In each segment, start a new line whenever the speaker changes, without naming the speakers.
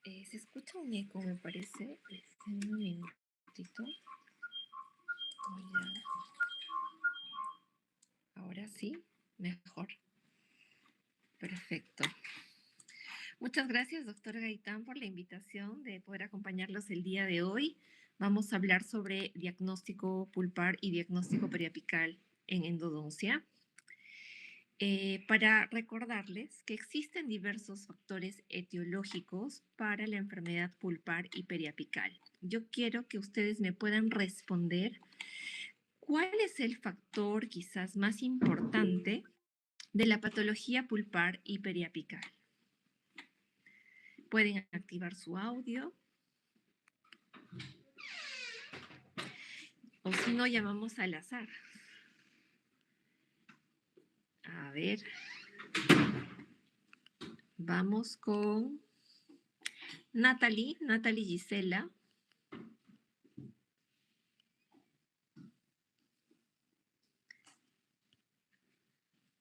Se escucha un eco, me parece. Un minutito. Ahora sí, mejor. Perfecto. Muchas gracias, doctor Gaitán, por la invitación de poder acompañarlos el día de hoy. Vamos a hablar sobre diagnóstico pulpar y diagnóstico periapical en endodoncia. Para recordarles que existen diversos factores etiológicos para la enfermedad pulpar y periapical. Yo quiero que ustedes me puedan responder cuál es el factor quizás más importante de la patología pulpar y periapical. Pueden activar su audio. O si no, llamamos al azar. A ver. Vamos con Natalie Gisela.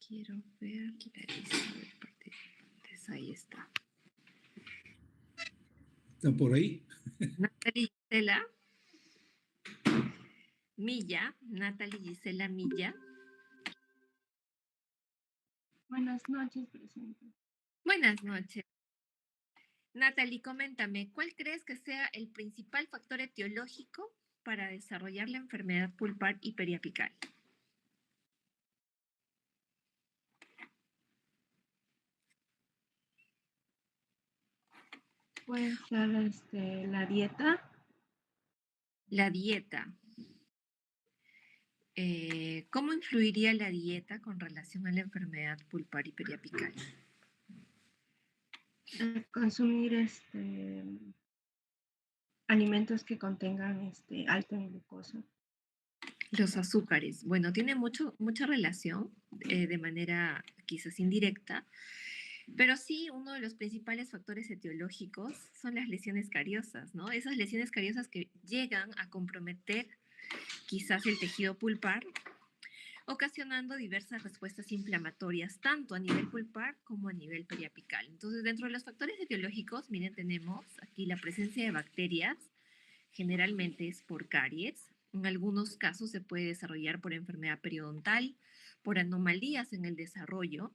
Quiero ver la lista de participantes. Ahí está.
¿Están por ahí?
Natalie Gisela Milla. Natalie Gisela Milla.
Buenas noches, presidente.
Buenas noches. Natalie, coméntame, ¿cuál crees que sea el principal factor etiológico para desarrollar la enfermedad pulpar y periapical?
Puede ser la dieta.
La dieta. ¿Cómo influiría la dieta con relación a la enfermedad pulpar y periapical?
Consumir alimentos que contengan alto en glucosa.
Los azúcares. Bueno, tiene mucha relación de manera quizás indirecta, pero sí uno de los principales factores etiológicos son las lesiones cariosas, ¿no? Esas lesiones cariosas que llegan a comprometer quizás el tejido pulpar, ocasionando diversas respuestas inflamatorias, tanto a nivel pulpar como a nivel periapical. Entonces, dentro de los factores etiológicos, miren, tenemos aquí la presencia de bacterias, generalmente es por caries. En algunos casos se puede desarrollar por enfermedad periodontal, por anomalías en el desarrollo,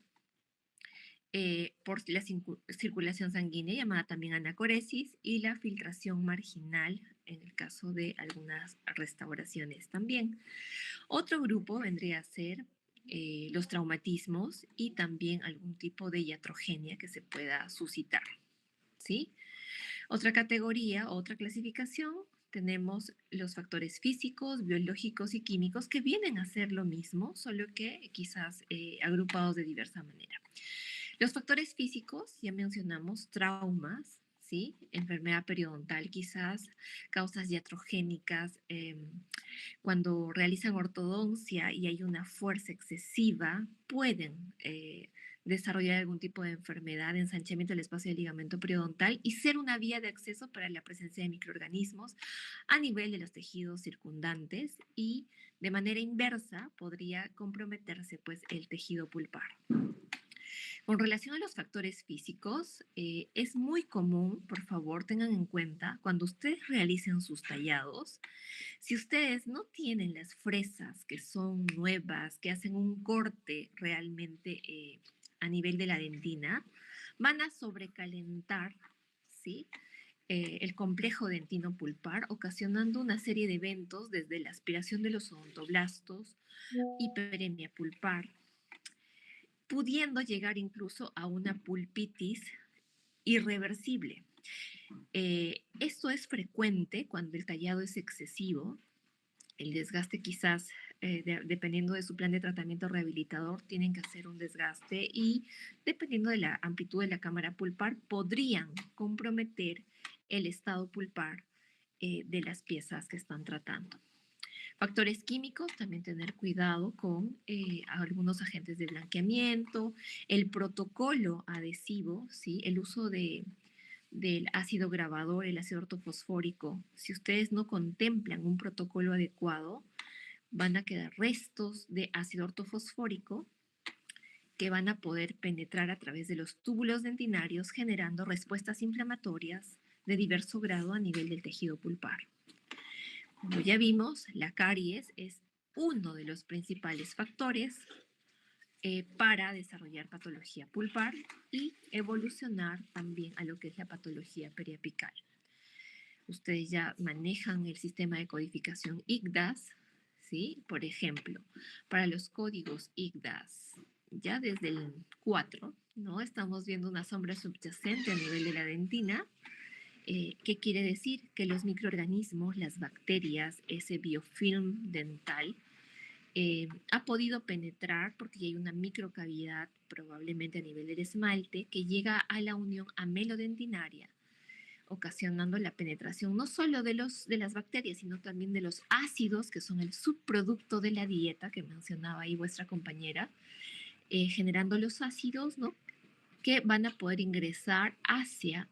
por la circulación sanguínea, llamada también anacoresis, y la filtración marginal, en el caso de algunas restauraciones también. Otro grupo vendría a ser los traumatismos y también algún tipo de iatrogenia que se pueda suscitar, ¿sí? Otra categoría, otra clasificación, tenemos los factores físicos, biológicos y químicos que vienen a ser lo mismo, solo que quizás agrupados de diversa manera. Los factores físicos, ya mencionamos, traumas, ¿sí? Enfermedad periodontal quizás, causas iatrogénicas, cuando realizan ortodoncia y hay una fuerza excesiva, pueden desarrollar algún tipo de enfermedad, ensanchamiento del espacio del ligamento periodontal y ser una vía de acceso para la presencia de microorganismos a nivel de los tejidos circundantes y de manera inversa podría comprometerse pues el tejido pulpar. Con relación a los factores físicos, es muy común, por favor, tengan en cuenta, cuando ustedes realicen sus tallados, si ustedes no tienen las fresas que son nuevas, que hacen un corte realmente a nivel de la dentina, van a sobrecalentar, ¿sí? El complejo dentino pulpar, ocasionando una serie de eventos desde la aspiración de los odontoblastos, hiperemia pulpar, pudiendo llegar incluso a una pulpitis irreversible. Esto es frecuente cuando el tallado es excesivo. El desgaste quizás, dependiendo de su plan de tratamiento rehabilitador, tienen que hacer un desgaste y dependiendo de la amplitud de la cámara pulpar, podrían comprometer el estado pulpar de las piezas que están tratando. Factores químicos, también tener cuidado con algunos agentes de blanqueamiento, el protocolo adhesivo, ¿sí? El uso del ácido grabador, el ácido ortofosfórico. Si ustedes no contemplan un protocolo adecuado, van a quedar restos de ácido ortofosfórico que van a poder penetrar a través de los túbulos dentinarios, generando respuestas inflamatorias de diverso grado a nivel del tejido pulpar. Como ya vimos, la caries es uno de los principales factores para desarrollar patología pulpar y evolucionar también a lo que es la patología periapical. Ustedes ya manejan el sistema de codificación ICDAS, ¿sí? Por ejemplo, para los códigos ICDAS, ya desde el 4, ¿no? Estamos viendo una sombra subyacente a nivel de la dentina. ¿Qué quiere decir? Que los microorganismos, las bacterias, ese biofilm dental, ha podido penetrar porque hay una microcavidad probablemente a nivel del esmalte que llega a la unión amelodentinaria, ocasionando la penetración no solo de las bacterias, sino también de los ácidos, que son el subproducto de la dieta que mencionaba ahí vuestra compañera, generando los ácidos, ¿no? Que van a poder ingresar hacia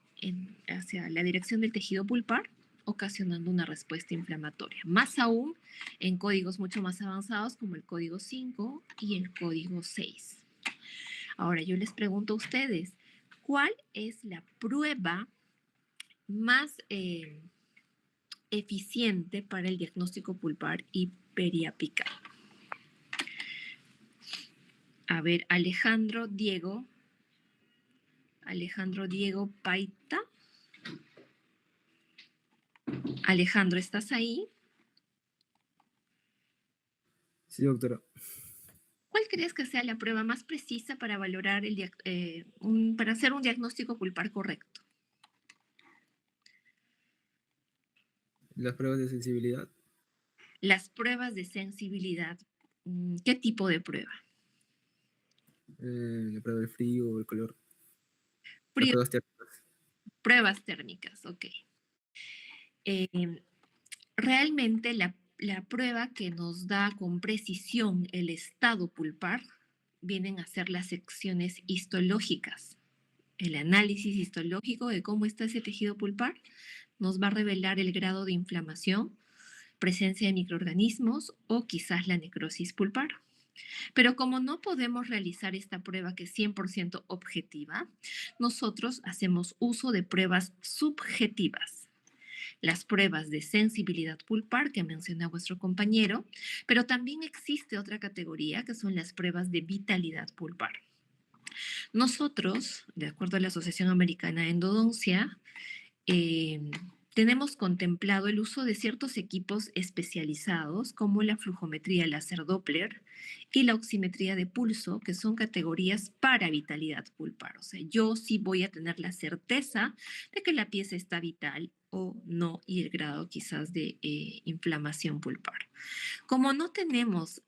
la dirección del tejido pulpar, ocasionando una respuesta inflamatoria. Más aún en códigos mucho más avanzados como el código 5 y el código 6. Ahora yo les pregunto a ustedes, ¿cuál es la prueba más eficiente para el diagnóstico pulpar y periapical? A ver, Alejandro Diego Paita. Alejandro, ¿estás ahí?
Sí, doctora.
¿Cuál crees que sea la prueba más precisa para valorar para hacer un diagnóstico pulpar correcto?
Las pruebas de sensibilidad.
Las pruebas de sensibilidad. ¿Qué tipo de prueba?
La prueba del frío, el color. Las
Frío,
pruebas térmicas.
pruebas térmicas, ok. Realmente la prueba que nos da con precisión el estado pulpar vienen a ser las secciones histológicas. El análisis histológico de cómo está ese tejido pulpar nos va a revelar el grado de inflamación, presencia de microorganismos o quizás la necrosis pulpar. Pero como no podemos realizar esta prueba que es 100% objetiva, nosotros hacemos uso de pruebas subjetivas. Las pruebas de sensibilidad pulpar que menciona vuestro compañero, pero también existe otra categoría que son las pruebas de vitalidad pulpar. Nosotros, de acuerdo a la Asociación Americana de Endodoncia, tenemos contemplado el uso de ciertos equipos especializados como la flujometría láser Doppler y la oximetría de pulso, que son categorías para vitalidad pulpar. O sea, yo sí voy a tener la certeza de que la pieza está vital o no y el grado quizás de inflamación pulpar. Como no tenemos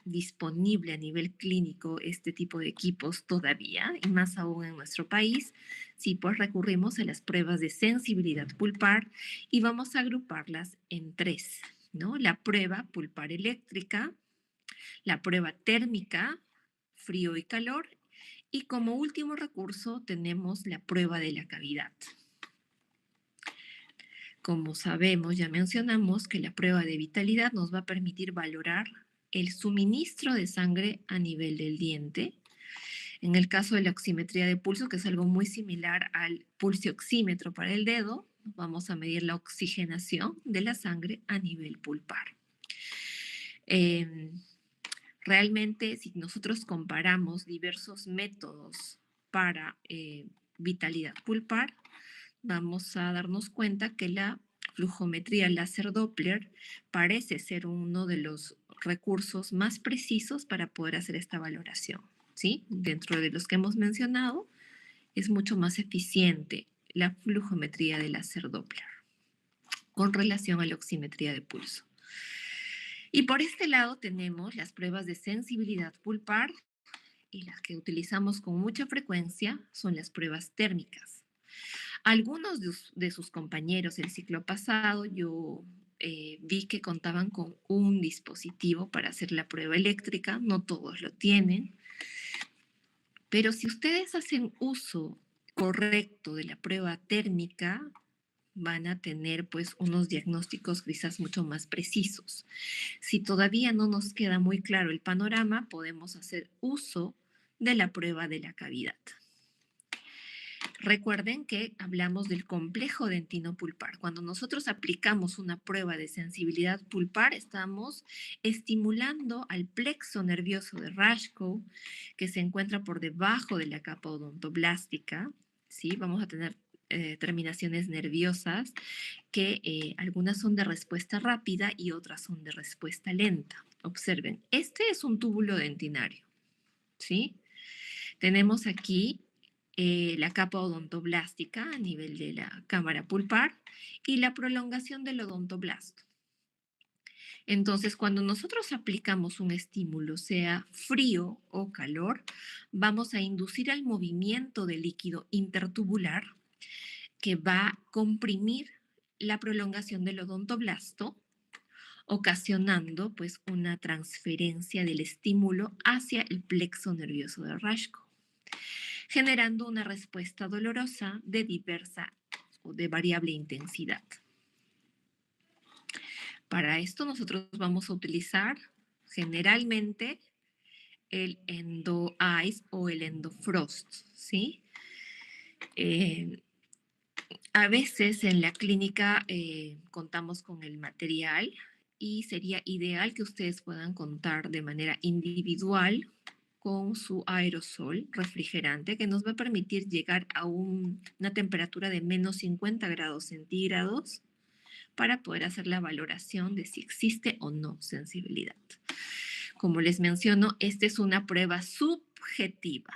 disponible a nivel clínico este tipo de equipos todavía, y más aún en nuestro país, sí, pues recurrimos a las pruebas de sensibilidad pulpar y vamos a agruparlas en 3, ¿no? La prueba pulpar eléctrica, la prueba térmica, frío y calor, y como último recurso tenemos la prueba de la cavidad. Como sabemos, ya mencionamos que la prueba de vitalidad nos va a permitir valorar el suministro de sangre a nivel del diente. En el caso de la oximetría de pulso, que es algo muy similar al pulsioxímetro para el dedo, vamos a medir la oxigenación de la sangre a nivel pulpar. Realmente, si nosotros comparamos diversos métodos para vitalidad pulpar, vamos a darnos cuenta que la flujometría láser Doppler parece ser uno de los recursos más precisos para poder hacer esta valoración, ¿sí? Dentro de los que hemos mencionado, es mucho más eficiente la flujometría de láser Doppler con relación a la oximetría de pulso. Y por este lado tenemos las pruebas de sensibilidad pulpar y las que utilizamos con mucha frecuencia son las pruebas térmicas. Algunos de sus compañeros el ciclo pasado yo vi que contaban con un dispositivo para hacer la prueba eléctrica, no todos lo tienen, pero si ustedes hacen uso correcto de la prueba térmica, van a tener pues unos diagnósticos quizás mucho más precisos. Si todavía no nos queda muy claro el panorama, podemos hacer uso de la prueba de la cavidad. Recuerden que hablamos del complejo dentino-pulpar. Cuando nosotros aplicamos una prueba de sensibilidad pulpar, estamos estimulando al plexo nervioso de Rashkow, que se encuentra por debajo de la capa odontoblástica. ¿Sí? Vamos a tener terminaciones nerviosas que algunas son de respuesta rápida y otras son de respuesta lenta. Observen, este es un túbulo dentinario. ¿Sí? Tenemos aquí la capa odontoblástica a nivel de la cámara pulpar y la prolongación del odontoblasto. Entonces, cuando nosotros aplicamos un estímulo, sea frío o calor, vamos a inducir al movimiento del líquido intertubular que va a comprimir la prolongación del odontoblasto, ocasionando pues una transferencia del estímulo hacia el plexo nervioso de Rashkow, generando una respuesta dolorosa de diversa o de variable intensidad. Para esto nosotros vamos a utilizar generalmente el endo-ice o el endo-frost, ¿sí? A veces en la clínica contamos con el material y sería ideal que ustedes puedan contar de manera individual con su aerosol refrigerante que nos va a permitir llegar a una temperatura de menos 50 grados centígrados para poder hacer la valoración de si existe o no sensibilidad. Como les menciono, esta es una prueba subjetiva.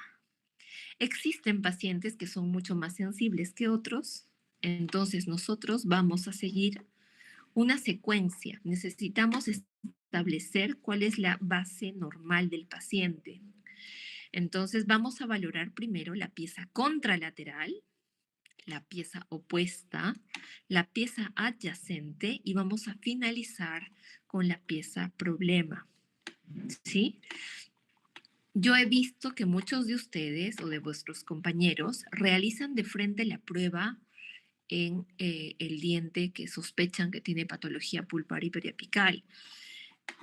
Existen pacientes que son mucho más sensibles que otros, entonces nosotros vamos a seguir una secuencia. Necesitamos establecer cuál es la base normal del paciente. Entonces vamos a valorar primero la pieza contralateral, la pieza opuesta, la pieza adyacente y vamos a finalizar con la pieza problema. ¿Sí? Yo he visto que muchos de ustedes o de vuestros compañeros realizan de frente la prueba en el diente que sospechan que tiene patología pulpar y periapical.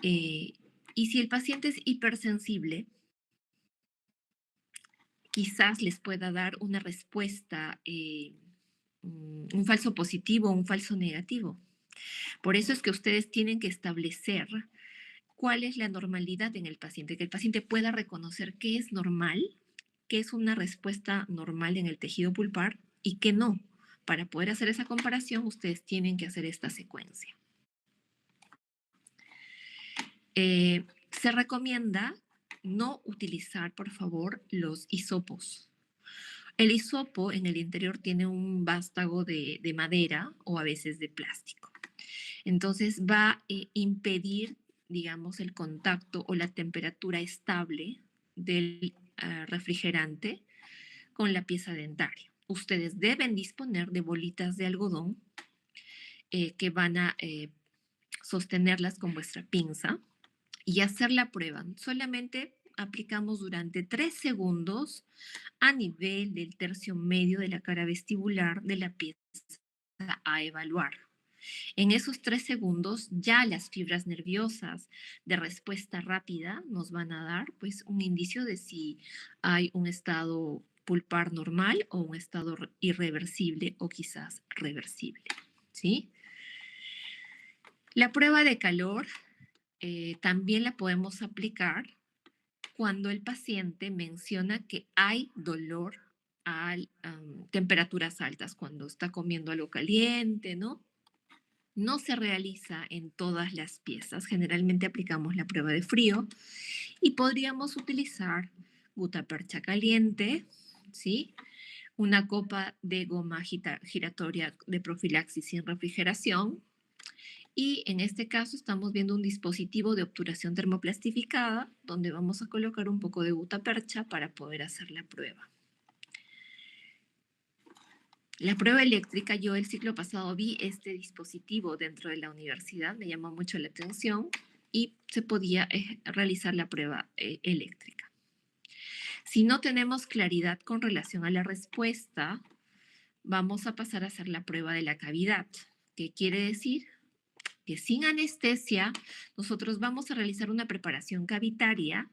Y si el paciente es hipersensible, quizás les pueda dar una respuesta, un falso positivo o un falso negativo. Por eso es que ustedes tienen que establecer cuál es la normalidad en el paciente, que el paciente pueda reconocer qué es normal, qué es una respuesta normal en el tejido pulpar y qué no. Para poder hacer esa comparación, ustedes tienen que hacer esta secuencia. Se recomienda no utilizar, por favor, los hisopos. El hisopo en el interior tiene un vástago de madera o a veces de plástico. Entonces va a impedir, digamos, el contacto o la temperatura estable del refrigerante con la pieza dentaria. Ustedes deben disponer de bolitas de algodón que van a sostenerlas con vuestra pinza y hacer la prueba. Solamente aplicamos durante 3 segundos a nivel del tercio medio de la cara vestibular de la pieza a evaluar. En esos 3 segundos ya las fibras nerviosas de respuesta rápida nos van a dar pues un indicio de si hay un estado pulpar normal o un estado irreversible o quizás reversible, ¿sí? La prueba de calor también la podemos aplicar cuando el paciente menciona que hay dolor a temperaturas altas, cuando está comiendo algo caliente, ¿no? No se realiza en todas las piezas. Generalmente aplicamos la prueba de frío y podríamos utilizar gutapercha caliente, ¿sí? Una copa de goma giratoria de profilaxis sin refrigeración. Y en este caso estamos viendo un dispositivo de obturación termoplastificada donde vamos a colocar un poco de gutapercha para poder hacer la prueba. La prueba eléctrica, yo el ciclo pasado vi este dispositivo dentro de la universidad, me llamó mucho la atención y se podía realizar la prueba eléctrica. Si no tenemos claridad con relación a la respuesta, vamos a pasar a hacer la prueba de la cavidad. ¿Qué quiere decir? Que sin anestesia nosotros vamos a realizar una preparación cavitaria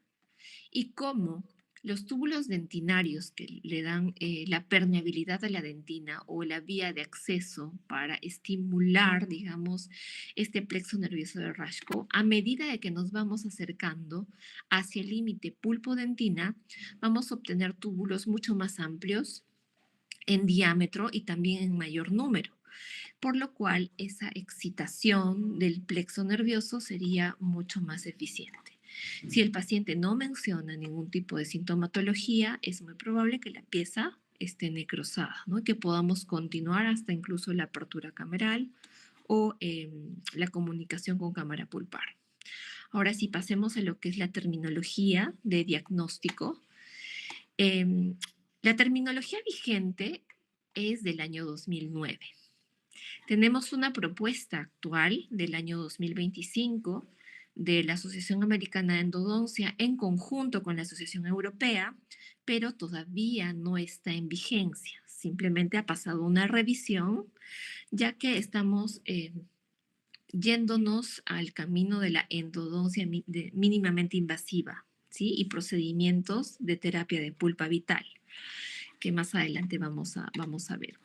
y como Los túbulos dentinarios que le dan la permeabilidad a la dentina o la vía de acceso para estimular, digamos, este plexo nervioso de Rashko, a medida de que nos vamos acercando hacia el límite pulpo-dentina, vamos a obtener túbulos mucho más amplios en diámetro y también en mayor número, por lo cual esa excitación del plexo nervioso sería mucho más eficiente. Si el paciente no menciona ningún tipo de sintomatología, es muy probable que la pieza esté necrosada, ¿no? Que podamos continuar hasta incluso la apertura cameral o la comunicación con cámara pulpar. Ahora sí, pasemos a lo que es la terminología de diagnóstico. La terminología vigente es del año 2009. Tenemos una propuesta actual del año 2025 de la Asociación Americana de Endodoncia en conjunto con la Asociación Europea, pero todavía no está en vigencia. Simplemente ha pasado una revisión, ya que estamos yéndonos al camino de la endodoncia mínimamente invasiva, ¿sí? Y procedimientos de terapia de pulpa vital, que más adelante vamos a ver.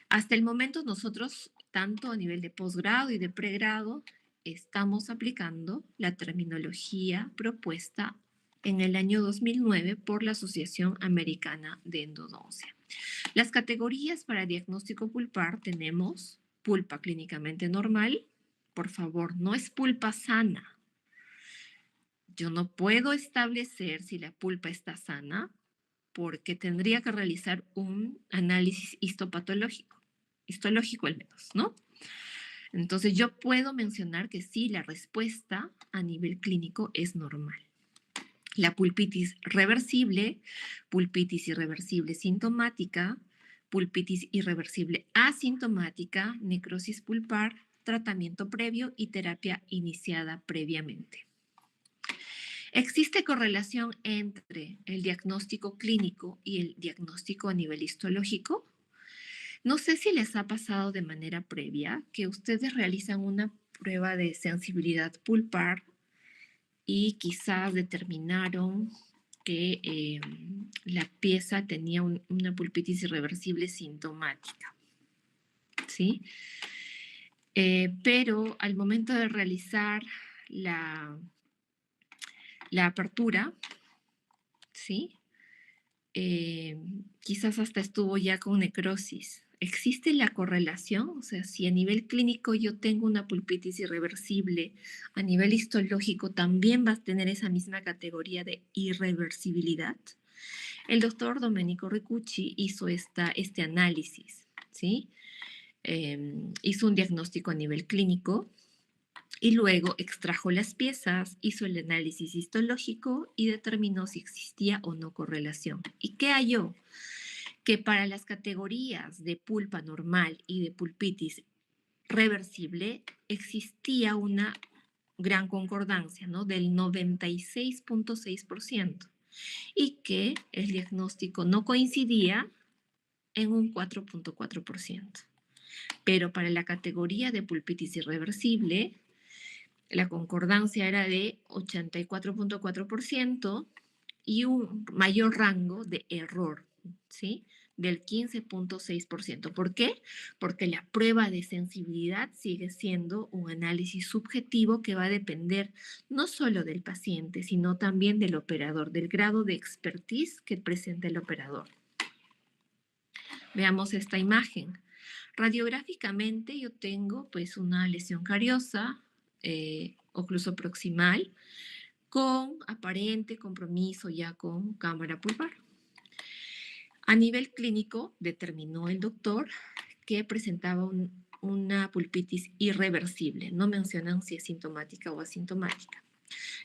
Hasta el momento nosotros, tanto a nivel de posgrado y de pregrado, estamos aplicando la terminología propuesta en el año 2009 por la Asociación Americana de Endodoncia. Las categorías para diagnóstico pulpar tenemos pulpa clínicamente normal. Por favor, no es pulpa sana. Yo no puedo establecer si la pulpa está sana porque tendría que realizar un análisis histopatológico, histológico al menos, ¿no? Entonces yo puedo mencionar que sí, la respuesta a nivel clínico es normal. La pulpitis reversible, pulpitis irreversible sintomática, pulpitis irreversible asintomática, necrosis pulpar, tratamiento previo y terapia iniciada previamente. ¿Existe correlación entre el diagnóstico clínico y el diagnóstico a nivel histológico? No sé si les ha pasado de manera previa que ustedes realizan una prueba de sensibilidad pulpar y quizás determinaron que la pieza tenía una pulpitis irreversible sintomática, ¿sí? Pero al momento de realizar la apertura, ¿sí? Quizás hasta estuvo ya con necrosis. ¿Existe la correlación? O sea, si a nivel clínico yo tengo una pulpitis irreversible, a nivel histológico también vas a tener esa misma categoría de irreversibilidad. El doctor Domenico Ricucci hizo este análisis, ¿sí? Hizo un diagnóstico a nivel clínico y luego extrajo las piezas, hizo el análisis histológico y determinó si existía o no correlación. ¿Y qué halló? Que para las categorías de pulpa normal y de pulpitis reversible existía una gran concordancia, ¿no? Del 96.6%, y que el diagnóstico no coincidía en un 4.4%. Pero para la categoría de pulpitis irreversible, la concordancia era de 84.4% y un mayor rango de error, ¿sí? Del 15.6%. ¿Por qué? Porque la prueba de sensibilidad sigue siendo un análisis subjetivo que va a depender no solo del paciente, sino también del operador, del grado de expertise que presenta el operador. Veamos esta imagen. Radiográficamente yo tengo pues una lesión cariosa, ocluso proximal, con aparente compromiso ya con cámara pulpar. A nivel clínico, determinó el doctor que presentaba una pulpitis irreversible. No mencionan si es sintomática o asintomática.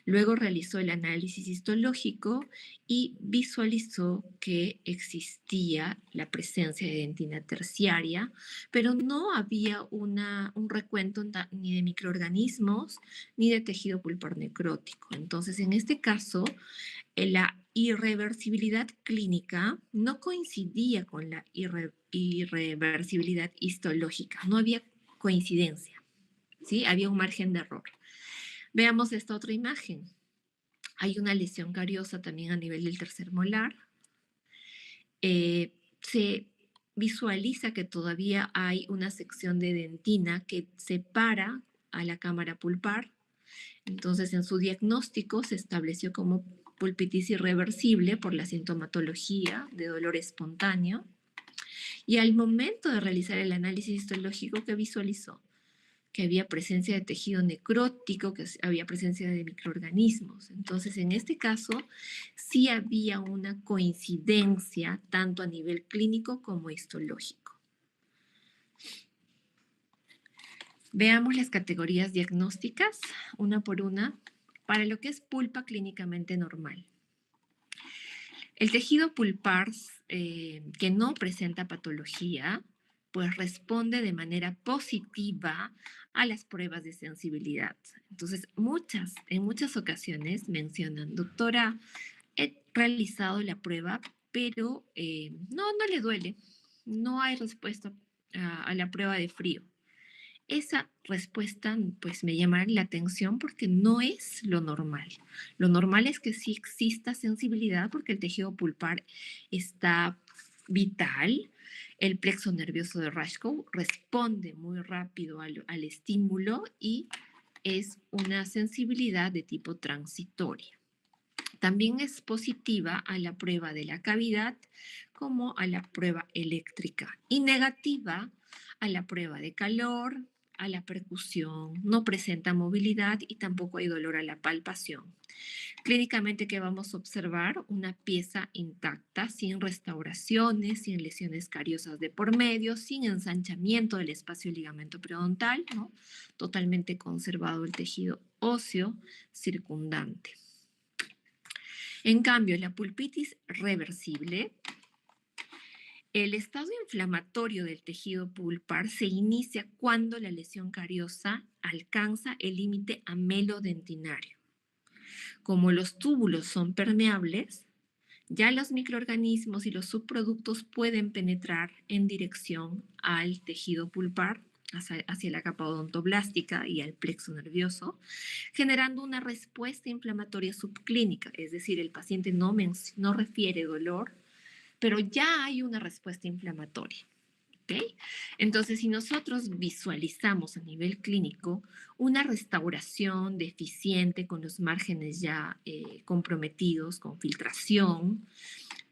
Luego realizó el análisis histológico y visualizó que existía la presencia de dentina terciaria, pero no había un recuento ni de microorganismos ni de tejido pulpar necrótico. Entonces, en este caso, la irreversibilidad clínica no coincidía con la irreversibilidad histológica, no había coincidencia, ¿sí? Había un margen de error. Veamos esta otra imagen. Hay una lesión cariosa también a nivel del tercer molar. Se visualiza que todavía hay una sección de dentina que separa a la cámara pulpar. Entonces, en su diagnóstico se estableció como pulpitis irreversible por la sintomatología de dolor espontáneo. Y al momento de realizar el análisis histológico, que visualizó que había presencia de tejido necrótico, que había presencia de microorganismos. Entonces, en este caso, sí había una coincidencia tanto a nivel clínico como histológico. Veamos las categorías diagnósticas, una por una, para lo que es pulpa clínicamente normal. El tejido pulpar que no presenta patología, pues responde de manera positiva a las pruebas de sensibilidad. Entonces, en muchas ocasiones mencionan, doctora, he realizado la prueba, pero no le duele, no hay respuesta a la prueba de frío. Esa respuesta pues me llama la atención porque no es lo normal. Lo normal es que sí exista sensibilidad porque el tejido pulpar está vital. El plexo nervioso de Rashkow responde muy rápido al estímulo y es una sensibilidad de tipo transitoria. También es positiva a la prueba de la cavidad como a la prueba eléctrica y negativa a la prueba de calor, a la percusión, no presenta movilidad y tampoco hay dolor a la palpación. Clínicamente, ¿qué vamos a observar? Una pieza intacta, sin restauraciones, sin lesiones cariosas de por medio, sin ensanchamiento del espacio ligamento periodontal, ¿no? Totalmente conservado el tejido óseo circundante. En cambio, la pulpitis reversible, el estado inflamatorio del tejido pulpar se inicia cuando la lesión cariosa alcanza el límite amelodentinario. Como los túbulos son permeables, ya los microorganismos y los subproductos pueden penetrar en dirección al tejido pulpar, hacia la capa odontoblástica y al plexo nervioso, generando una respuesta inflamatoria subclínica, es decir, el paciente no refiere dolor, pero ya hay una respuesta inflamatoria. ¿Okay? Entonces, si nosotros visualizamos a nivel clínico una restauración deficiente con los márgenes ya comprometidos, con filtración,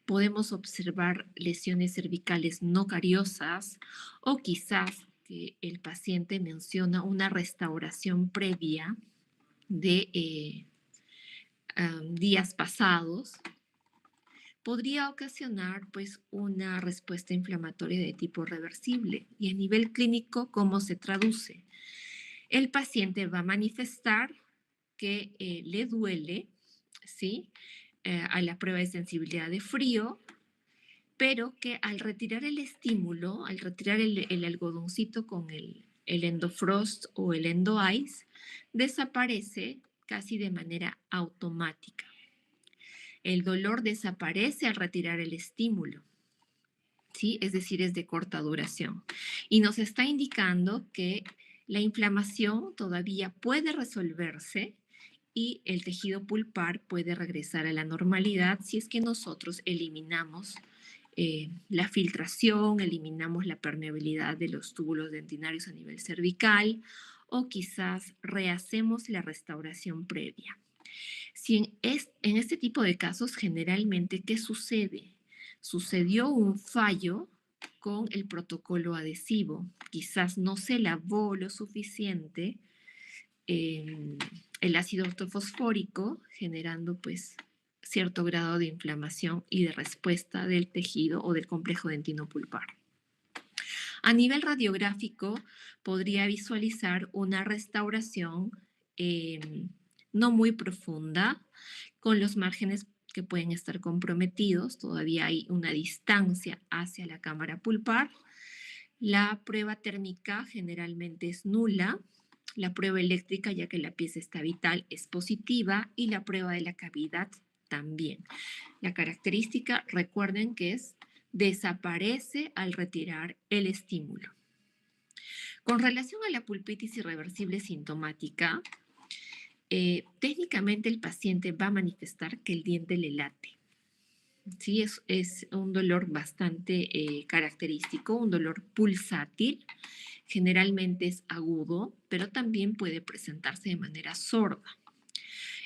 podemos observar lesiones cervicales no cariosas o quizás que el paciente menciona una restauración previa de días pasados, podría ocasionar pues una respuesta inflamatoria de tipo reversible. Y a nivel clínico, ¿cómo se traduce? El paciente va a manifestar que le duele, ¿sí? A la prueba de sensibilidad de frío, pero que al retirar el estímulo, al retirar el algodoncito con el Endofrost o el Endo-Ice, desaparece casi de manera automática. El dolor desaparece al retirar el estímulo, ¿sí? Es decir, es de corta duración. Y nos está indicando que la inflamación todavía puede resolverse y el tejido pulpar puede regresar a la normalidad si es que nosotros eliminamos la filtración, eliminamos la permeabilidad de los túbulos dentinarios a nivel cervical o quizás rehacemos la restauración previa. Si en este tipo de casos, generalmente, ¿qué sucede? Sucedió un fallo con el protocolo adhesivo. Quizás no se lavó lo suficiente el ácido ortofosfórico, generando pues cierto grado de inflamación y de respuesta del tejido o del complejo dentino pulpar. A nivel radiográfico, podría visualizar una restauración no muy profunda, con los márgenes que pueden estar comprometidos, todavía hay una distancia hacia la cámara pulpar. La prueba térmica generalmente es nula, la prueba eléctrica, ya que la pieza está vital, es positiva y la prueba de la cavidad también. La característica, recuerden que es desaparece al retirar el estímulo. Con relación a la pulpitis irreversible sintomática, técnicamente el paciente va a manifestar que el diente le late. Sí, es un dolor bastante característico, un dolor pulsátil. Generalmente es agudo, pero también puede presentarse de manera sorda.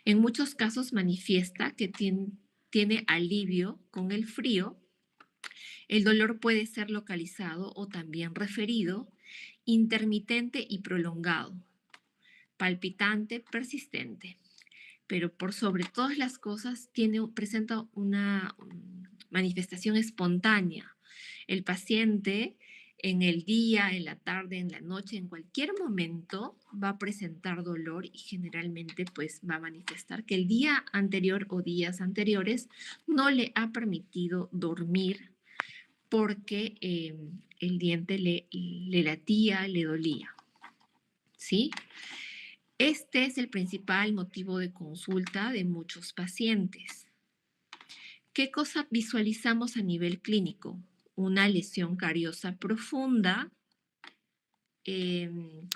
En muchos casos manifiesta que tiene alivio con el frío. El dolor puede ser localizado o también referido, intermitente y prolongado, palpitante, persistente, pero por sobre todas las cosas presenta una manifestación espontánea. El paciente en el día, en la tarde, en la noche, en cualquier momento va a presentar dolor y generalmente pues va a manifestar que el día anterior o días anteriores no le ha permitido dormir porque el diente le latía, le dolía. ¿Sí? Este es el principal motivo de consulta de muchos pacientes. ¿Qué cosa visualizamos a nivel clínico? Una lesión cariosa profunda.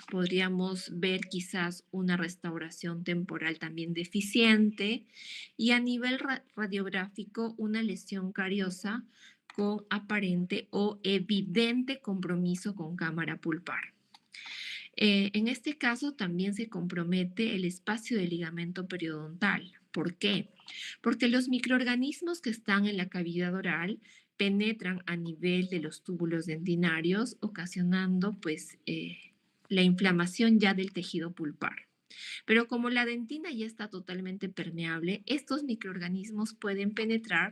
Podríamos ver quizás una restauración temporal también deficiente y a nivel radiográfico una lesión cariosa con aparente o evidente compromiso con cámara pulpar. En este caso también se compromete el espacio del ligamento periodontal. ¿Por qué? Porque los microorganismos que están en la cavidad oral penetran a nivel de los túbulos dentinarios, ocasionando pues la inflamación ya del tejido pulpar. Pero como la dentina ya está totalmente permeable, estos microorganismos pueden penetrar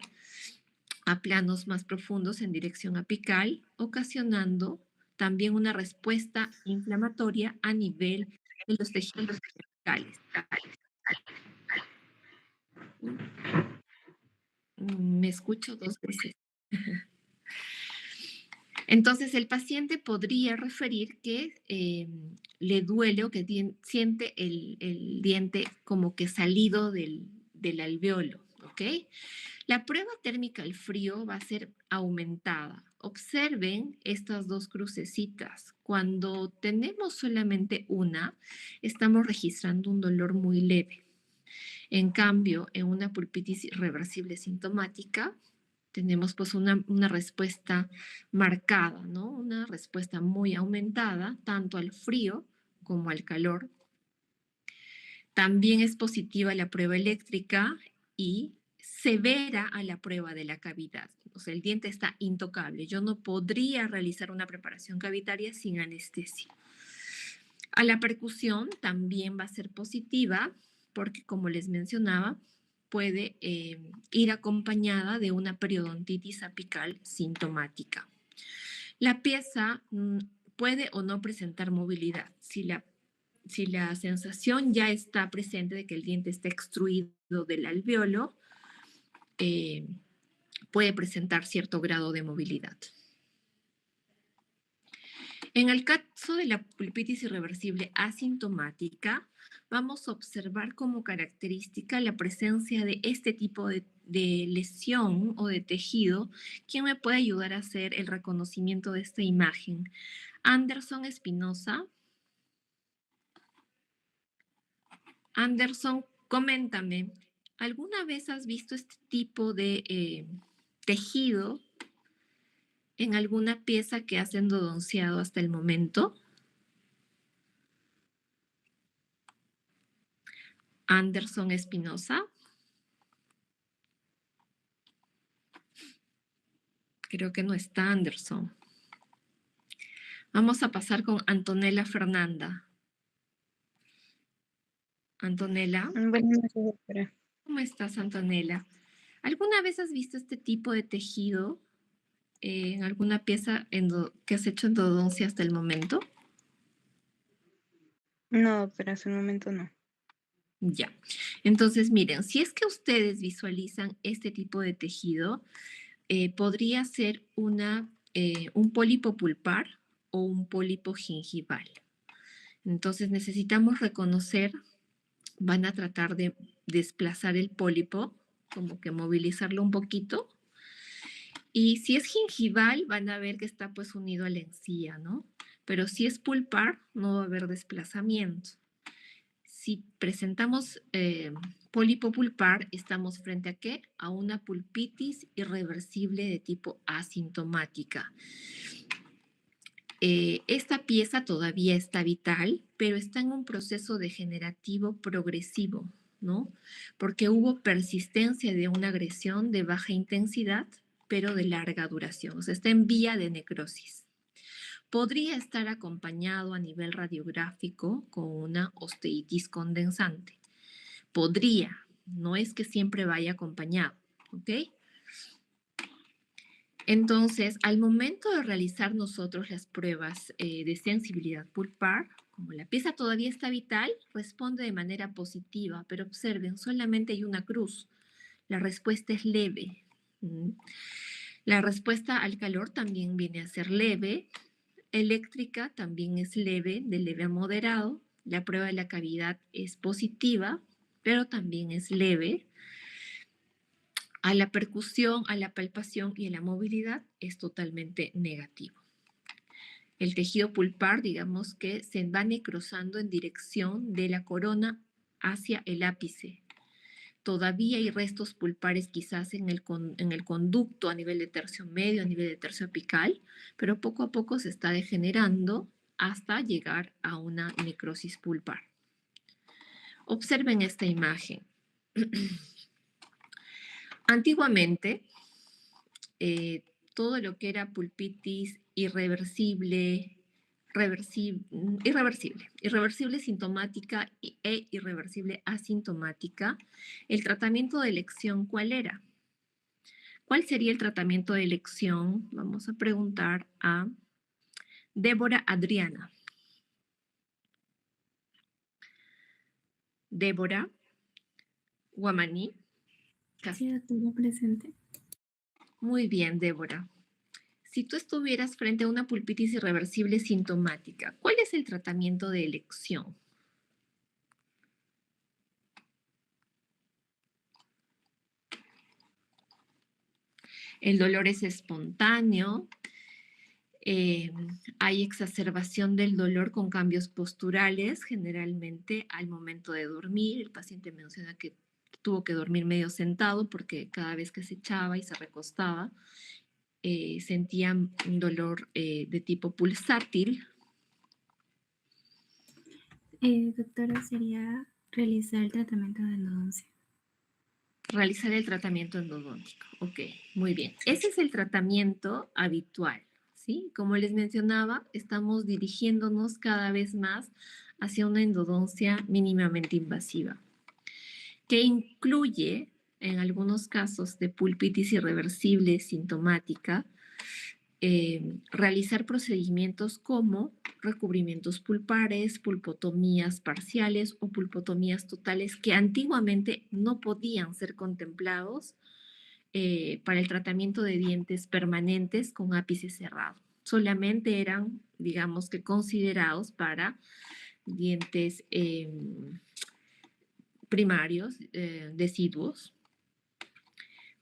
a planos más profundos en dirección apical, ocasionando también una respuesta inflamatoria a nivel de los tejidos apicales. Me escucho 2 veces. Entonces, el paciente podría referir que le duele o que siente el diente como que salido del alveolo, ¿ok? La prueba térmica al frío va a ser aumentada. Observen estas 2 crucecitas. Cuando tenemos solamente una, estamos registrando un dolor muy leve. En cambio, en una pulpitis irreversible sintomática, tenemos pues una respuesta marcada, ¿no? Una respuesta muy aumentada, tanto al frío como al calor. También es positiva la prueba eléctrica y severa a la prueba de la cavidad. O sea, el diente está intocable. Yo no podría realizar una preparación cavitaria sin anestesia. A la percusión también va a ser positiva porque, como les mencionaba, puede ir acompañada de una periodontitis apical sintomática. La pieza puede o no presentar movilidad. Si la sensación ya está presente de que el diente está extruido del alveolo, puede presentar cierto grado de movilidad. En el caso de la pulpitis irreversible asintomática, vamos a observar como característica la presencia de este tipo de lesión o de tejido. ¿Quién me puede ayudar a hacer el reconocimiento de esta imagen? Anderson Espinosa. Anderson, coméntame, ¿alguna vez has visto este tipo de tejido en alguna pieza que has endodonciado hasta el momento? Anderson Espinosa. Creo que no está Anderson. Vamos a pasar con Antonella Fernanda. Antonella.
Buenas noches, doctora.
¿Cómo estás, Antonella? ¿Alguna vez has visto este tipo de tejido en alguna pieza que has hecho endodoncia hasta el momento?
No, doctora, hasta el momento no.
Ya. Entonces, miren, si es que ustedes visualizan este tipo de tejido, podría ser un pólipo pulpar o un pólipo gingival. Entonces, necesitamos reconocer, van a tratar de desplazar el pólipo, como que movilizarlo un poquito. Y si es gingival, van a ver que está pues unido a la encía, ¿no? Pero si es pulpar, no va a haber desplazamiento. si presentamos pólipo pulpar, estamos frente a ¿qué? A una pulpitis irreversible de tipo asintomática. Esta pieza todavía está vital, pero está en un proceso degenerativo progresivo, ¿no? Porque hubo persistencia de una agresión de baja intensidad, pero de larga duración. O sea, está en vía de necrosis. Podría estar acompañado a nivel radiográfico con una osteitis condensante. Podría, no es que siempre vaya acompañado, ¿ok? Entonces, al momento de realizar nosotros las pruebas de sensibilidad pulpar, como la pieza todavía está vital, responde de manera positiva, pero observen, solamente hay una cruz. La respuesta es leve. La respuesta al calor también viene a ser leve. Eléctrica también es leve, de leve a moderado. La prueba de la cavidad es positiva, pero también es leve. A la percusión, a la palpación y a la movilidad es totalmente negativo. El tejido pulpar, digamos que se va necrosando en dirección de la corona hacia el ápice. Todavía hay restos pulpares quizás en el conducto a nivel de tercio medio, a nivel de tercio apical, pero poco a poco se está degenerando hasta llegar a una necrosis pulpar. Observen esta imagen. Antiguamente, todo lo que era pulpitis irreversible sintomática e irreversible asintomática, el tratamiento de elección, ¿cuál era? ¿Cuál sería el tratamiento de elección? Vamos a preguntar a Débora Adriana. Débora Guamaní.
Sí, doctora, presente.
Muy bien, Débora. Si tú estuvieras frente a una pulpitis irreversible sintomática, ¿cuál es el tratamiento de elección? El dolor es espontáneo, hay exacerbación del dolor con cambios posturales, generalmente al momento de dormir. El paciente menciona que tuvo que dormir medio sentado porque cada vez que se echaba y se recostaba, sentía un dolor de tipo pulsátil.
Doctora, sería realizar el tratamiento de endodoncia.
Realizar el tratamiento endodóntico. Ok, muy bien. Ese es el tratamiento habitual, ¿sí? Como les mencionaba, estamos dirigiéndonos cada vez más hacia una endodoncia mínimamente invasiva, que incluye, en algunos casos de pulpitis irreversible sintomática, realizar procedimientos como recubrimientos pulpares, pulpotomías parciales o pulpotomías totales que antiguamente no podían ser contemplados para el tratamiento de dientes permanentes con ápice cerrado. Solamente eran, digamos que considerados para dientes primarios, deciduos,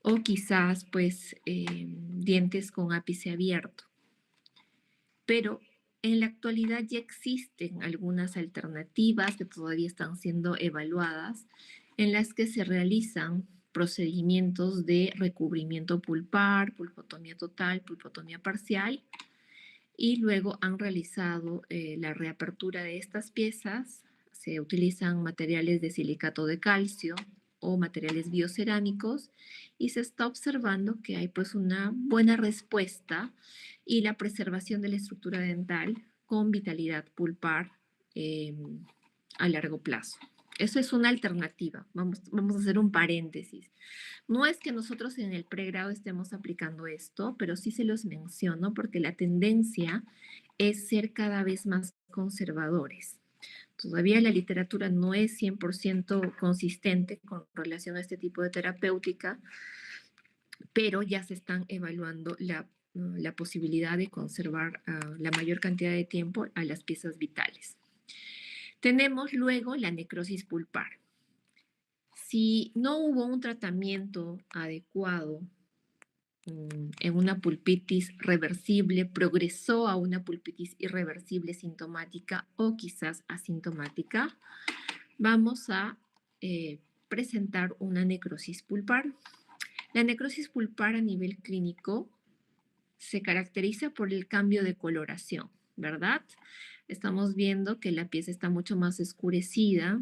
o quizás pues dientes con ápice abierto. Pero en la actualidad ya existen algunas alternativas que todavía están siendo evaluadas en las que se realizan procedimientos de recubrimiento pulpar, pulpotomía total, pulpotomía parcial, y luego han realizado la reapertura de estas piezas. Se utilizan materiales de silicato de calcio o materiales biocerámicos y se está observando que hay pues una buena respuesta y la preservación de la estructura dental con vitalidad pulpar a largo plazo. Eso es una alternativa. Vamos a hacer un paréntesis. No es que nosotros en el pregrado estemos aplicando esto, pero sí se los menciono porque la tendencia es ser cada vez más conservadores. Todavía la literatura no es 100% consistente con relación a este tipo de terapéutica, pero ya se están evaluando la posibilidad de conservar la mayor cantidad de tiempo a las piezas vitales. Tenemos luego la necrosis pulpar. Si no hubo un tratamiento adecuado en una pulpitis reversible, progresó a una pulpitis irreversible sintomática o quizás asintomática, vamos a presentar una necrosis pulpar. La necrosis pulpar a nivel clínico se caracteriza por el cambio de coloración, ¿verdad? Estamos viendo que la pieza está mucho más oscurecida.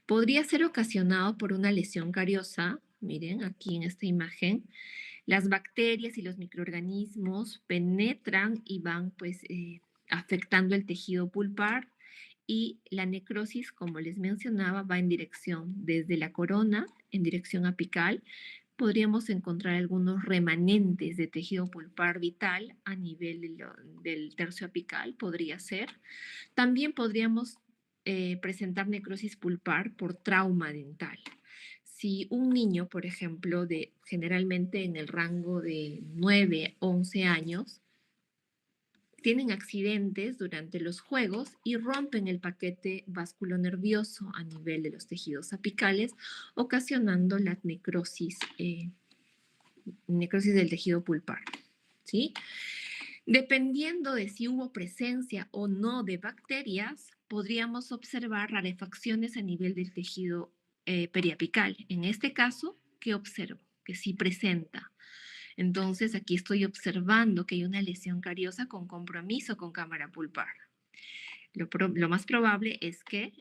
Podría ser ocasionado por una lesión cariosa. Miren, aquí en esta imagen, las bacterias y los microorganismos penetran y van pues afectando el tejido pulpar, y la necrosis, como les mencionaba, va en dirección desde la corona, en dirección apical. Podríamos encontrar algunos remanentes de tejido pulpar vital a nivel del tercio apical, podría ser. También podríamos presentar necrosis pulpar por trauma dental. Si un niño, por ejemplo, generalmente en el rango de 9, 11 años, tienen accidentes durante los juegos y rompen el paquete vasculonervioso a nivel de los tejidos apicales, ocasionando la necrosis del tejido pulpar, ¿sí? Dependiendo de si hubo presencia o no de bacterias, podríamos observar rarefacciones a nivel del tejido periapical. En este caso, ¿qué observo? Que sí presenta. Entonces, aquí estoy observando que hay una lesión cariosa con compromiso con cámara pulpar. Lo más probable es que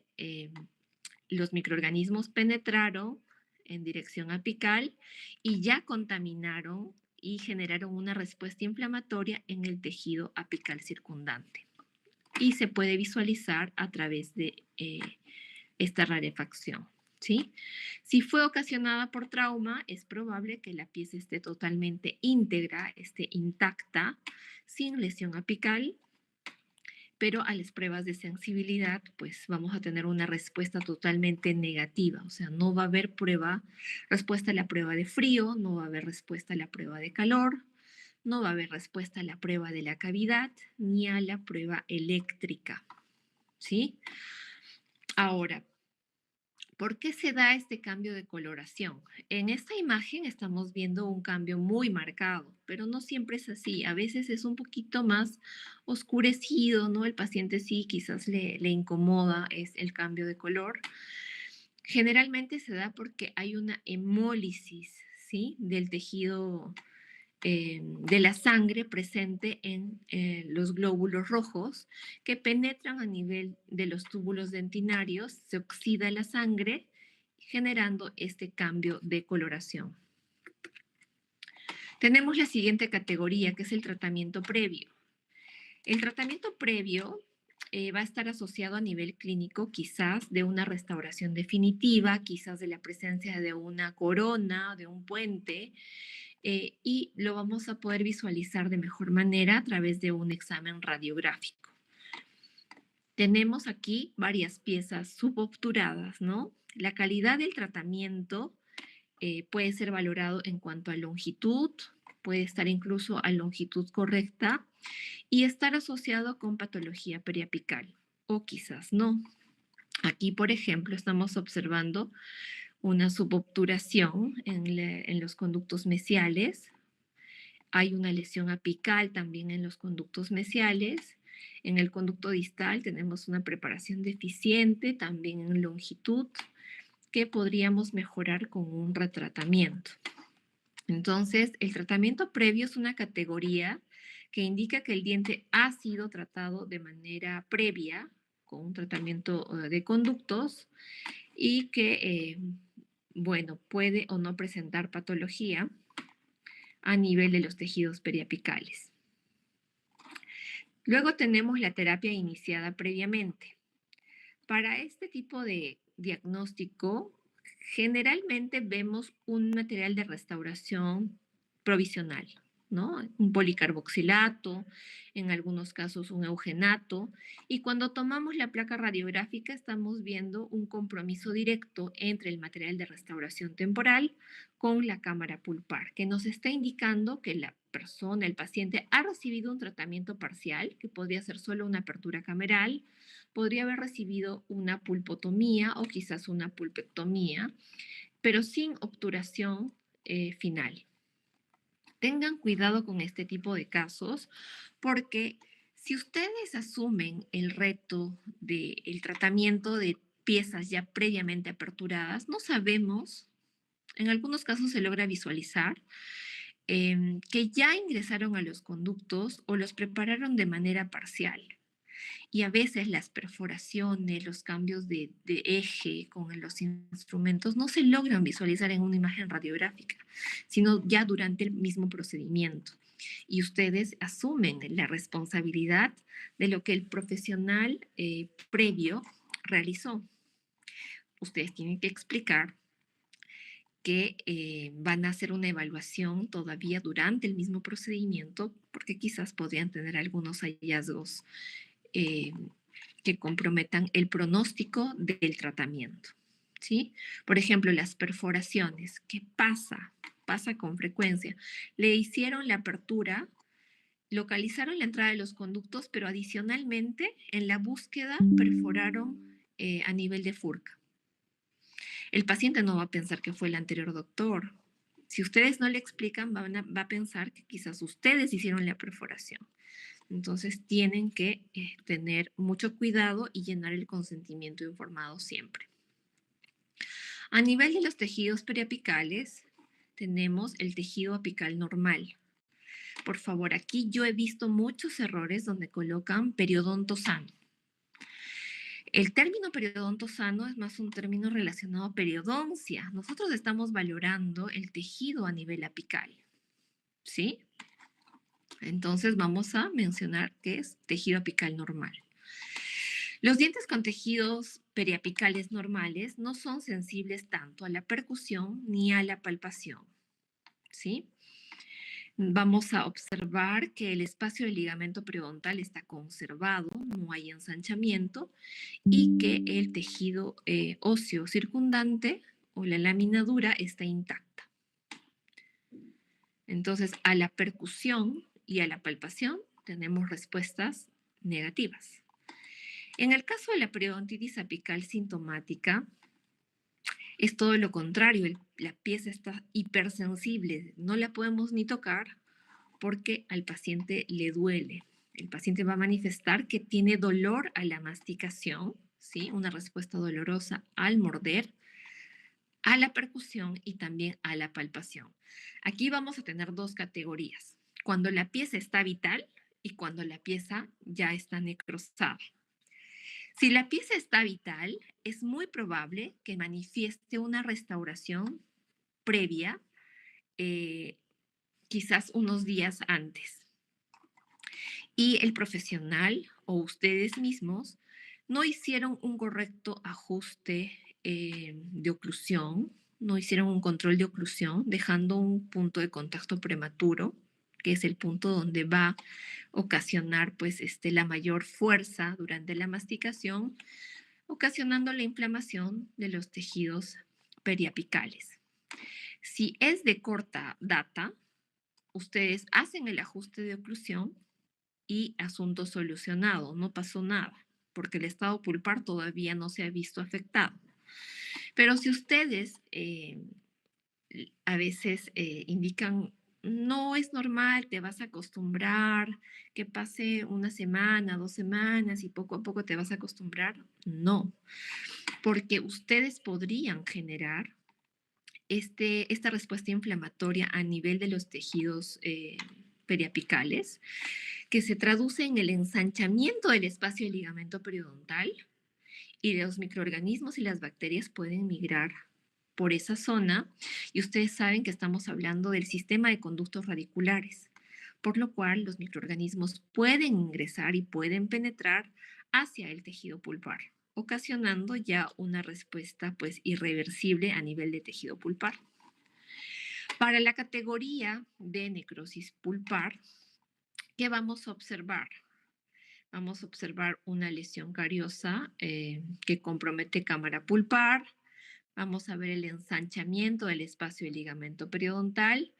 los microorganismos penetraron en dirección apical y ya contaminaron y generaron una respuesta inflamatoria en el tejido apical circundante. Y se puede visualizar a través de esta rarefacción, ¿sí? Si fue ocasionada por trauma, es probable que la pieza esté totalmente íntegra, esté intacta, sin lesión apical, pero a las pruebas de sensibilidad, pues vamos a tener una respuesta totalmente negativa. O sea, no va a haber respuesta a la prueba de frío, no va a haber respuesta a la prueba de calor, no va a haber respuesta a la prueba de la cavidad, ni a la prueba eléctrica, ¿sí? Ahora, ¿por qué se da este cambio de coloración? En esta imagen estamos viendo un cambio muy marcado, pero no siempre es así. A veces es un poquito más oscurecido, ¿no? El paciente sí quizás le incomoda el cambio de color. Generalmente se da porque hay una hemólisis, ¿sí? Del tejido de la sangre presente en los glóbulos rojos que penetran a nivel de los túbulos dentinarios, se oxida la sangre generando este cambio de coloración. Tenemos la siguiente categoría, que es el tratamiento previo. El tratamiento previo va a estar asociado a nivel clínico quizás de una restauración definitiva, quizás de la presencia de una corona, de un puente, y lo vamos a poder visualizar de mejor manera a través de un examen radiográfico. Tenemos aquí varias piezas subobturadas, ¿no? La calidad del tratamiento puede ser valorado en cuanto a longitud, puede estar incluso a longitud correcta y estar asociado con patología periapical, o quizás no. Aquí, por ejemplo, estamos observando una subobturación en los conductos mesiales. Hay una lesión apical también en los conductos mesiales. En el conducto distal tenemos una preparación deficiente también en longitud que podríamos mejorar con un retratamiento. Entonces, el tratamiento previo es una categoría que indica que el diente ha sido tratado de manera previa con un tratamiento de conductos y que, bueno, puede o no presentar patología a nivel de los tejidos periapicales. Luego tenemos la terapia iniciada previamente. Para este tipo de diagnóstico, generalmente vemos un material de restauración provisional, ¿no? Un policarboxilato, en algunos casos un eugenato, y cuando tomamos la placa radiográfica estamos viendo un compromiso directo entre el material de restauración temporal con la cámara pulpar, que nos está indicando que la persona, el paciente, ha recibido un tratamiento parcial, que podría ser solo una apertura cameral, podría haber recibido una pulpotomía o quizás una pulpectomía, pero sin obturación final. Tengan cuidado con este tipo de casos porque si ustedes asumen el reto del tratamiento de piezas ya previamente aperturadas, no sabemos, en algunos casos se logra visualizar, que ya ingresaron a los conductos o los prepararon de manera parcial. Y a veces las perforaciones, los cambios de eje con los instrumentos no se logran visualizar en una imagen radiográfica, sino ya durante el mismo procedimiento. Y ustedes asumen la responsabilidad de lo que el profesional previo realizó. Ustedes tienen que explicar que van a hacer una evaluación todavía durante el mismo procedimiento, porque quizás podrían tener algunos hallazgos que comprometan el pronóstico del tratamiento, ¿sí? Por ejemplo, las perforaciones. ¿Qué pasa? Pasa con frecuencia. Le hicieron la apertura, localizaron la entrada de los conductos, pero adicionalmente en la búsqueda perforaron a nivel de furca. El paciente no va a pensar que fue el anterior doctor. Si ustedes no le explican, va a pensar que quizás ustedes hicieron la perforación. Entonces tienen que tener mucho cuidado y llenar el consentimiento informado siempre. A nivel de los tejidos periapicales, tenemos el tejido apical normal. Por favor, aquí yo he visto muchos errores donde colocan periodonto sano. El término periodonto sano es más un término relacionado a periodoncia. Nosotros estamos valorando el tejido a nivel apical, ¿sí? Entonces vamos a mencionar que es tejido apical normal. Los dientes con tejidos periapicales normales no son sensibles tanto a la percusión ni a la palpación, ¿sí? Vamos a observar que el espacio del ligamento periodontal está conservado, no hay ensanchamiento, y que el tejido óseo circundante o la lámina dura está intacta. Entonces, a la percusión y a la palpación tenemos respuestas negativas. En el caso de la periodontitis apical sintomática, es todo lo contrario, la pieza está hipersensible, no la podemos ni tocar porque al paciente le duele. El paciente va a manifestar que tiene dolor a la masticación, ¿sí? Una respuesta dolorosa al morder, a la percusión y también a la palpación. Aquí vamos a tener dos categorías, cuando la pieza está vital y cuando la pieza ya está necrosada. Si la pieza está vital, es muy probable que manifieste una restauración previa, quizás unos días antes. Y el profesional o ustedes mismos no hicieron un correcto ajuste de oclusión, no hicieron un control de oclusión, dejando un punto de contacto prematuro, que es el punto donde va a ocasionar pues, la mayor fuerza durante la masticación, ocasionando la inflamación de los tejidos periapicales. Si es de corta data, ustedes hacen el ajuste de oclusión y asunto solucionado, no pasó nada, porque el estado pulpar todavía no se ha visto afectado. Pero si ustedes a veces indican, no es normal, te vas a acostumbrar, que pase una semana, 2 semanas y poco a poco te vas a acostumbrar, no, porque ustedes podrían generar esta respuesta inflamatoria a nivel de los tejidos periapicales, que se traduce en el ensanchamiento del espacio del ligamento periodontal, y los microorganismos y las bacterias pueden migrar por esa zona, y ustedes saben que estamos hablando del sistema de conductos radiculares, por lo cual los microorganismos pueden ingresar y pueden penetrar hacia el tejido pulpar, ocasionando ya una respuesta pues irreversible a nivel de tejido pulpar. Para la categoría de necrosis pulpar, ¿qué vamos a observar? Vamos a observar una lesión cariosa que compromete cámara pulpar. Vamos a ver el ensanchamiento del espacio del ligamento periodontal,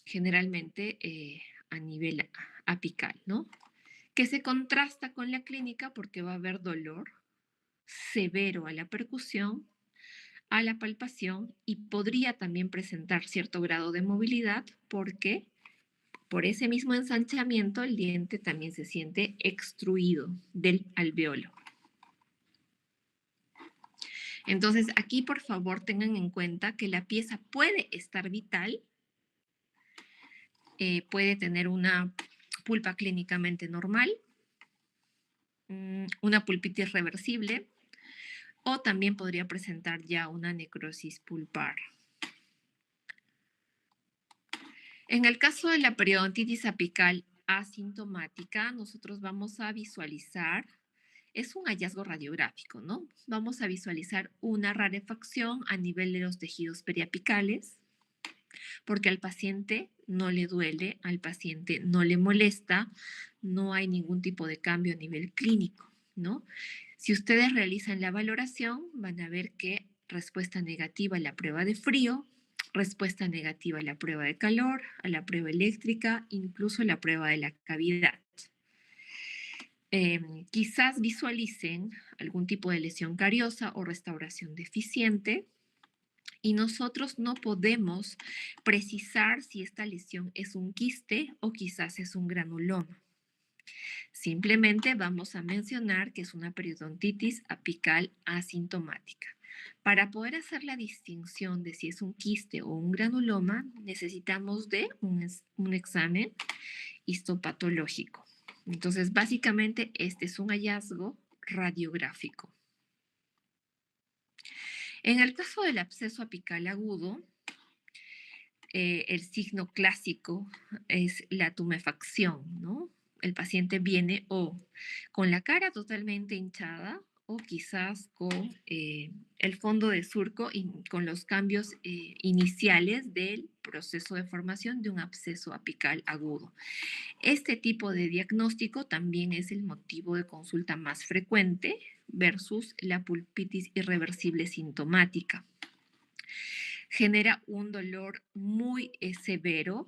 generalmente a nivel apical, ¿no? Que se contrasta con la clínica porque va a haber dolor severo a la percusión, a la palpación, y podría también presentar cierto grado de movilidad porque por ese mismo ensanchamiento el diente también se siente extruido del alveolo. Entonces, aquí por favor tengan en cuenta que la pieza puede estar vital, puede tener una pulpa clínicamente normal, una pulpitis reversible, o también podría presentar ya una necrosis pulpar. En el caso de la periodontitis apical asintomática, nosotros vamos a visualizar, es un hallazgo radiográfico, ¿no? Vamos a visualizar una rarefacción a nivel de los tejidos periapicales, porque al paciente no le duele, al paciente no le molesta, no hay ningún tipo de cambio a nivel clínico, ¿no? Si ustedes realizan la valoración, van a ver que respuesta negativa a la prueba de frío, respuesta negativa a la prueba de calor, a la prueba eléctrica, incluso la prueba de la cavidad. Quizás visualicen algún tipo de lesión cariosa o restauración deficiente, y nosotros no podemos precisar si esta lesión es un quiste o quizás es un granuloma. Simplemente vamos a mencionar que es una periodontitis apical asintomática. Para poder hacer la distinción de si es un quiste o un granuloma, necesitamos de un examen histopatológico. Entonces, básicamente, este es un hallazgo radiográfico. En el caso del absceso apical agudo, el signo clásico es la tumefacción, ¿no? El paciente viene o con la cara totalmente hinchada o quizás con el fondo de surco y con los cambios iniciales del proceso de formación de un absceso apical agudo. Este tipo de diagnóstico también es el motivo de consulta más frecuente versus la pulpitis irreversible sintomática. Genera un dolor muy severo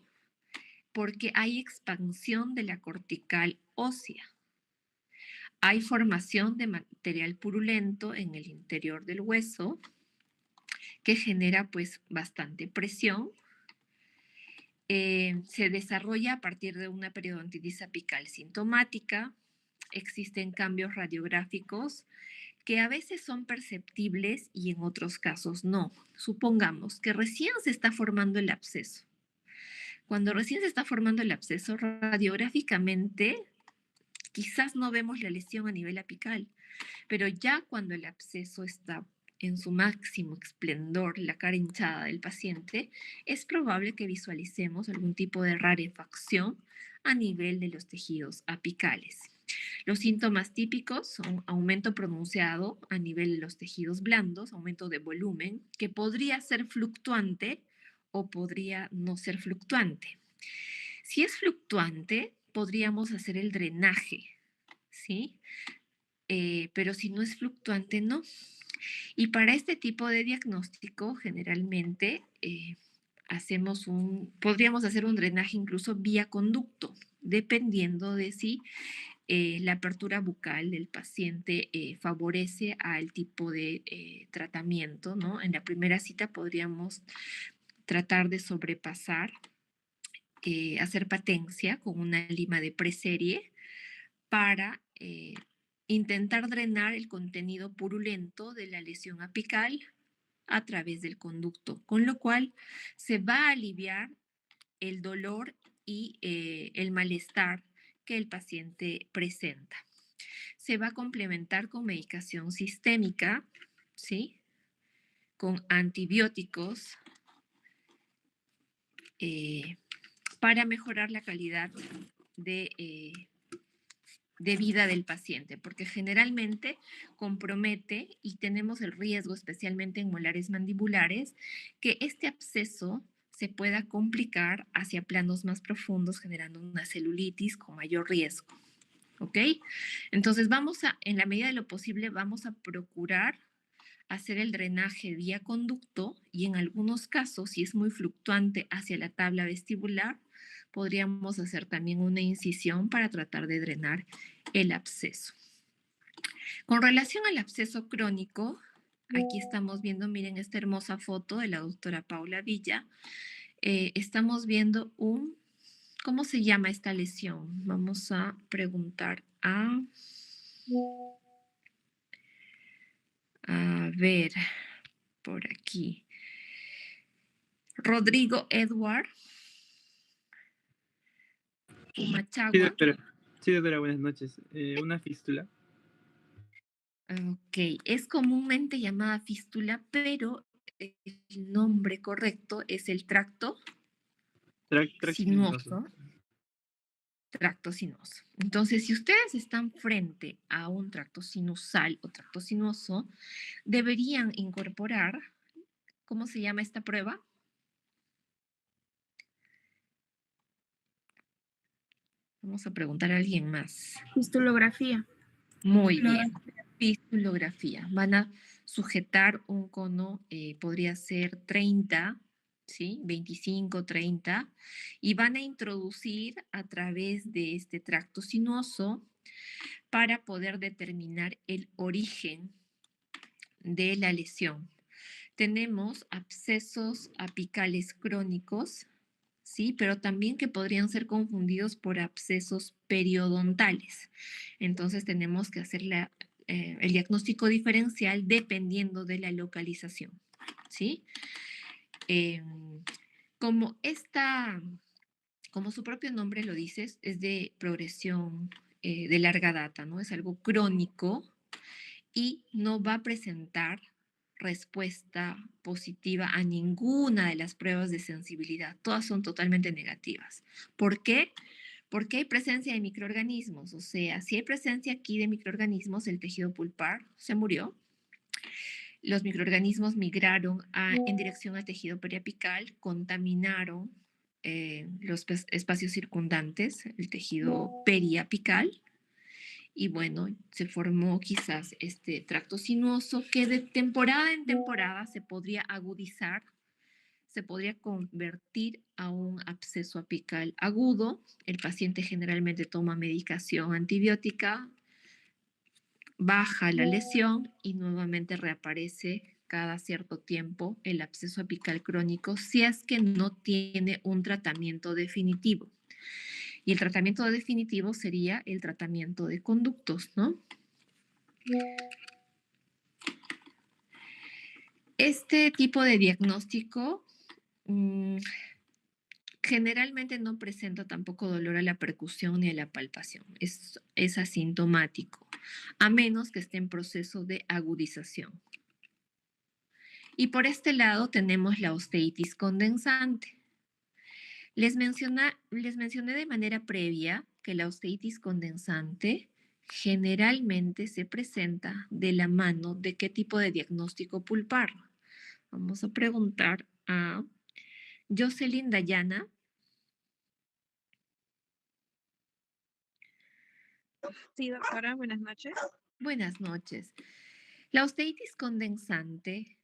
porque hay expansión de la cortical ósea. Hay formación de material purulento en el interior del hueso que genera pues bastante presión. Se desarrolla a partir de una periodontitis apical sintomática. Existen cambios radiográficos que a veces son perceptibles y en otros casos no. Supongamos que recién se está formando el absceso. Cuando recién se está formando el absceso, radiográficamente quizás no vemos la lesión a nivel apical, pero ya cuando el absceso está en su máximo esplendor, la cara hinchada del paciente, es probable que visualicemos algún tipo de rarefacción a nivel de los tejidos apicales. Los síntomas típicos son aumento pronunciado a nivel de los tejidos blandos, aumento de volumen, que podría ser fluctuante o podría no ser fluctuante. Si es fluctuante, podríamos hacer el drenaje, ¿sí? Pero si no es fluctuante, no. Y para este tipo de diagnóstico, generalmente podríamos hacer un drenaje incluso vía conducto, dependiendo de si la apertura bucal del paciente favorece al tipo de tratamiento, ¿no? En la primera cita podríamos tratar de sobrepasar, hacer patencia con una lima de preserie para intentar drenar el contenido purulento de la lesión apical a través del conducto, con lo cual se va a aliviar el dolor y el malestar que el paciente presenta. Se va a complementar con medicación sistémica, ¿sí? Con antibióticos para mejorar la calidad de vida del paciente, porque generalmente compromete y tenemos el riesgo, especialmente en molares mandibulares, que este absceso se pueda complicar hacia planos más profundos, generando una celulitis con mayor riesgo. ¿Ok? Entonces en la medida de lo posible, vamos a procurar hacer el drenaje vía conducto y en algunos casos, si es muy fluctuante hacia la tabla vestibular, podríamos hacer también una incisión para tratar de drenar el absceso. Con relación al absceso crónico, aquí estamos viendo, miren esta hermosa foto de la doctora Paula Villa. Estamos viendo ¿cómo se llama esta lesión? Vamos a preguntar a A ver, por aquí. Rodrigo Edward
Sí,
Machagua.
doctora. Sí, doctora, buenas noches. Una fístula.
Ok, es comúnmente llamada fístula, pero el nombre correcto es el tracto sinuoso. Tracto sinuoso. Entonces, si ustedes están frente a un tracto sinusal o tracto sinuoso, deberían incorporar, ¿cómo se llama esta prueba? Vamos a preguntar a alguien más.
Fistulografía.
Muy bien. Fistulografía. Van a sujetar un cono, podría ser 30, ¿sí? 25, 30, y van a introducir a través de este tracto sinuoso para poder determinar el origen de la lesión. Tenemos abscesos apicales crónicos, ¿sí? Pero también que podrían ser confundidos por abscesos periodontales. Entonces tenemos que hacer el diagnóstico diferencial dependiendo de la localización, ¿sí? Como como su propio nombre lo dice, es de progresión de larga data, ¿no? Es algo crónico y no va a presentar respuesta positiva a ninguna de las pruebas de sensibilidad. Todas son totalmente negativas. ¿Por qué? Porque hay presencia de microorganismos. O sea, si hay presencia aquí de microorganismos, el tejido pulpar se murió. Los microorganismos migraron en dirección al tejido periapical, contaminaron los espacios circundantes, el tejido periapical, y bueno, se formó quizás este tracto sinuoso que de temporada en temporada se podría agudizar, se podría convertir a un absceso apical agudo. El paciente generalmente toma medicación antibiótica, baja la lesión y nuevamente reaparece cada cierto tiempo el absceso apical crónico si es que no tiene un tratamiento definitivo. Y el tratamiento definitivo sería el tratamiento de conductos, ¿no? Este tipo de diagnóstico generalmente no presenta tampoco dolor a la percusión ni a la palpación. Es asintomático, a menos que esté en proceso de agudización. Y por este lado tenemos la osteitis condensante. Les mencioné de manera previa que la osteitis condensante generalmente se presenta de la mano de qué tipo de diagnóstico pulpar. Vamos a preguntar a Jocelyn Dayana.
Sí, doctora, buenas noches.
Buenas noches. La osteitis condensante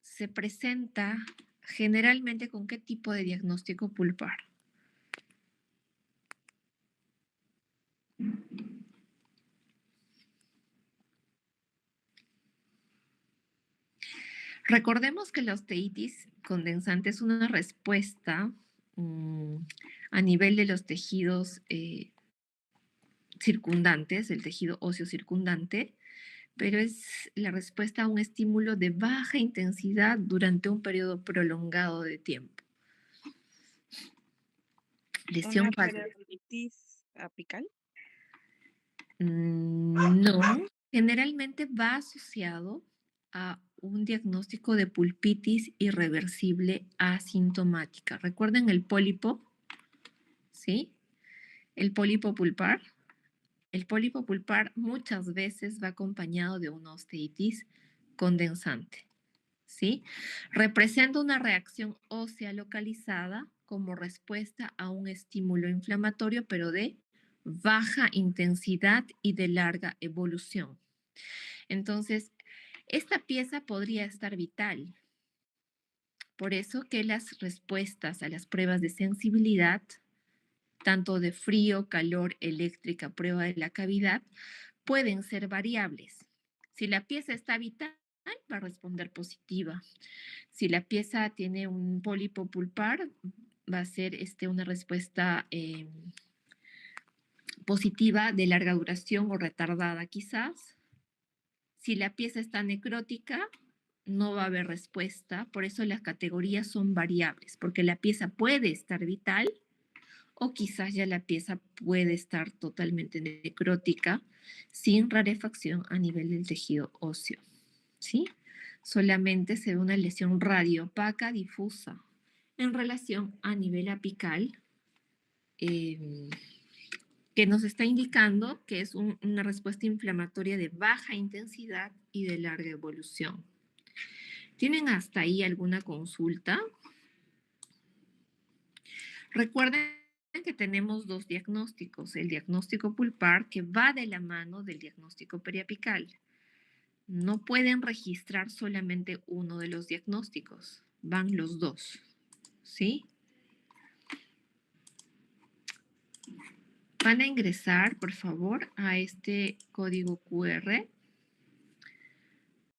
se presenta generalmente con qué tipo de diagnóstico pulpar. Recordemos que la osteitis condensante es una respuesta a nivel de los tejidos circundantes, el tejido óseo circundante, pero es la respuesta a un estímulo de baja intensidad durante un periodo prolongado de tiempo. Lesión
¿Una periodontitis apical?
No, generalmente va asociado a un diagnóstico de pulpitis irreversible asintomática. ¿Recuerden el pólipo? ¿Sí? El pólipo pulpar. El pólipo pulpar muchas veces va acompañado de una osteitis condensante. ¿Sí? Representa una reacción ósea localizada como respuesta a un estímulo inflamatorio, pero de baja intensidad y de larga evolución. Entonces, esta pieza podría estar vital. Por eso que las respuestas a las pruebas de sensibilidad, tanto de frío, calor, eléctrica, prueba de la cavidad, pueden ser variables. Si la pieza está vital, va a responder positiva. Si la pieza tiene un pólipo pulpar, va a ser una respuesta positiva de larga duración o retardada quizás. Si la pieza está necrótica, no va a haber respuesta. Por eso las categorías son variables, porque la pieza puede estar vital o quizás ya la pieza puede estar totalmente necrótica sin rarefacción a nivel del tejido óseo. ¿Sí? Solamente se ve una lesión radioopaca difusa en relación a nivel apical, que nos está indicando que es una respuesta inflamatoria de baja intensidad y de larga evolución. ¿Tienen hasta ahí alguna consulta? Recuerden que tenemos dos diagnósticos, el diagnóstico pulpar que va de la mano del diagnóstico periapical. No pueden registrar solamente uno de los diagnósticos, van los dos, ¿sí? Van a ingresar, por favor, a este código QR